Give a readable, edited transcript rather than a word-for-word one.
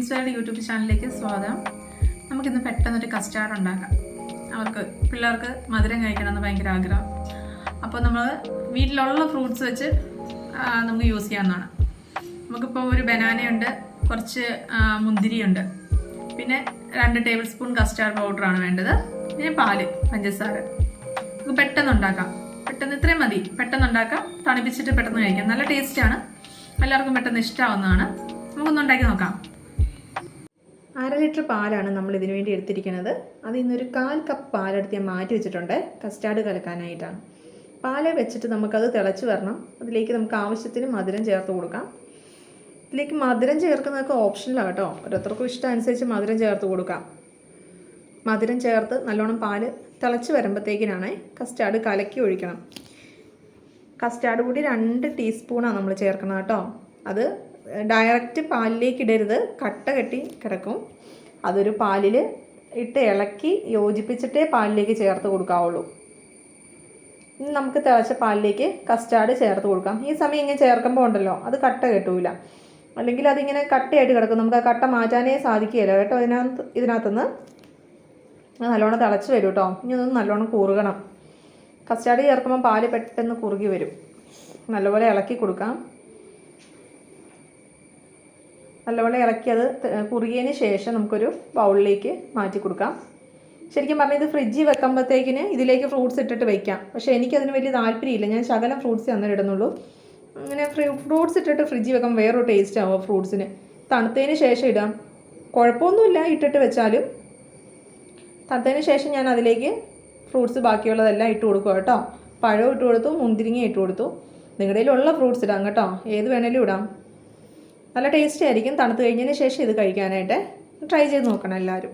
Sweets world YouTube ചാനലിലേക്ക് സ്വാഗതം. നമുക്കിന്ന് പെട്ടെന്നൊരു കസ്റ്റാർഡ് ഉണ്ടാക്കാം. പിള്ളേർക്ക് മധുരം കഴിക്കണമെന്ന് ഭയങ്കര ആഗ്രഹം. അപ്പോൾ നമ്മൾ വീട്ടിലുള്ള ഫ്രൂട്ട്സ് വെച്ച് നമുക്ക് യൂസ് ചെയ്യാവുന്നതാണ്. നമുക്കിപ്പോൾ ഒരു ബനാനയുണ്ട്, കുറച്ച് മുന്തിരിയുണ്ട്, പിന്നെ 2 ടേബിൾ സ്പൂൺ കസ്റ്റാർഡ് പൗഡറാണ് വേണ്ടത്, പിന്നെ പാല്, പഞ്ചസാര. നമുക്ക് പെട്ടെന്ന് ഉണ്ടാക്കാം. ഇത്രയും മതി. പെട്ടെന്ന് ഉണ്ടാക്കാം, തണുപ്പിച്ചിട്ട് പെട്ടെന്ന് കഴിക്കാം. നല്ല ടേസ്റ്റാണ്, എല്ലാവർക്കും പെട്ടെന്ന് ഇഷ്ടമാവുന്നതാണ്. നമുക്കൊന്ന് ഉണ്ടാക്കി നോക്കാം. 1/2 ലിറ്റർ പാലാണ് നമ്മൾ ഇതിനു വേണ്ടി എടുത്തിരിക്കുന്നത്. അതിൽ നിന്നൊരു 1/4 കപ്പ് പാലെടുത്ത് ഞാൻ മാറ്റി വെച്ചിട്ടുണ്ട് കസ്റ്റാർഡ് കലക്കാനായിട്ടാണ്. പാല് വെച്ചിട്ട് നമുക്കത് തിളച്ച് വരണം. അതിലേക്ക് നമുക്ക് ആവശ്യത്തിന് മധുരം ചേർത്ത് കൊടുക്കാം. ഇതിലേക്ക് മധുരം ചേർക്കുന്നതൊക്കെ ഓപ്ഷനിലാണ് കേട്ടോ, ഓരോരുത്തർക്കും ഇഷ്ടം അനുസരിച്ച് മധുരം ചേർത്ത് കൊടുക്കാം. മധുരം ചേർത്ത് നല്ലോണം പാല് തിളച്ച് വരുമ്പോഴത്തേക്കിനാണ് കസ്റ്റാർഡ് കലക്കി ഒഴിക്കണം. കസ്റ്റാർഡ് കൂടി 2 ടീസ്പൂണാണ് നമ്മൾ ചേർക്കുന്നത് കേട്ടോ. അത് ഡയറക്റ്റ് പാലിലേക്ക് ഇടരുത്, കട്ട കെട്ടി കിടക്കും. അതൊരു പാലിൽ ഇട്ട് ഇളക്കി യോജിപ്പിച്ചിട്ടേ പാലിലേക്ക് ചേർത്ത് കൊടുക്കാവുള്ളൂ. ഇനി നമുക്ക് തിളച്ച പാലിലേക്ക് കസ്റ്റാർഡ് ചേർത്ത് കൊടുക്കാം. ഈ സമയം ഇങ്ങനെ ചേർക്കുമ്പോൾ ഉണ്ടല്ലോ, അത് കട്ട കെട്ടൂല, അല്ലെങ്കിൽ അതിങ്ങനെ കട്ടയായിട്ട് കിടക്കും. നമുക്ക് ആ കട്ട മാറ്റാനേ സാധിക്കുകയില്ല കേട്ടോ. ഇതിനകത്തുനിന്ന് നല്ലോണം തിളച്ച് വരും കേട്ടോ. ഇനി ഒന്ന് നല്ലോണം കുറുകണം. കസ്റ്റാർഡ് ചേർക്കുമ്പോൾ പാല് പെട്ടെന്ന് കുറുകി വരും. നല്ലപോലെ ഇളക്കി കൊടുക്കാം. നല്ലപോലെ ഇളക്കി അത് കുറുകിയതിന് ശേഷം നമുക്കൊരു ബൗളിലേക്ക് മാറ്റി കൊടുക്കാം. ശരിക്കും പറഞ്ഞാൽ ഇത് ഫ്രിഡ്ജിൽ വെക്കുമ്പോഴത്തേക്കിന് ഇതിലേക്ക് ഫ്രൂട്ട്സ് ഇട്ടിട്ട് വയ്ക്കാം. പക്ഷേ എനിക്കതിന് വലിയ താല്പര്യമില്ല. ഞാൻ ശകലം ഫ്രൂട്ട്സ് അന്നേരം ഇടുന്നുള്ളൂ. അങ്ങനെ ഫ്രൂട്ട്സ് ഇട്ടിട്ട് ഫ്രിഡ്ജിൽ വെക്കുമ്പോൾ വേറൊരു ടേസ്റ്റ് ആവും ഫ്രൂട്ട്സിന്. തണുത്തതിന് ശേഷം ഇടാം, കുഴപ്പമൊന്നുമില്ല ഇട്ടിട്ട് വെച്ചാലും. തണുത്തതിന് ശേഷം ഞാൻ അതിലേക്ക് ഫ്രൂട്ട്സ് ബാക്കിയുള്ളതെല്ലാം ഇട്ട് കൊടുക്കുക കേട്ടോ. പഴം ഇട്ട് കൊടുത്തു, മുന്തിരിങ്ങ ഇട്ട് കൊടുത്തു. നിങ്ങളുടെ കയ്യിലുള്ള ഫ്രൂട്ട്സ് ഇടാം കേട്ടോ, ഏത് വേണേലും ഇടാം. നല്ല ടേസ്റ്റ് ആയിരിക്കും തണുത്ത് കഴിഞ്ഞതിന് ശേഷം ഇത് കഴിക്കാനായിട്ട്. ട്രൈ ചെയ്ത് നോക്കണം എല്ലാവരും.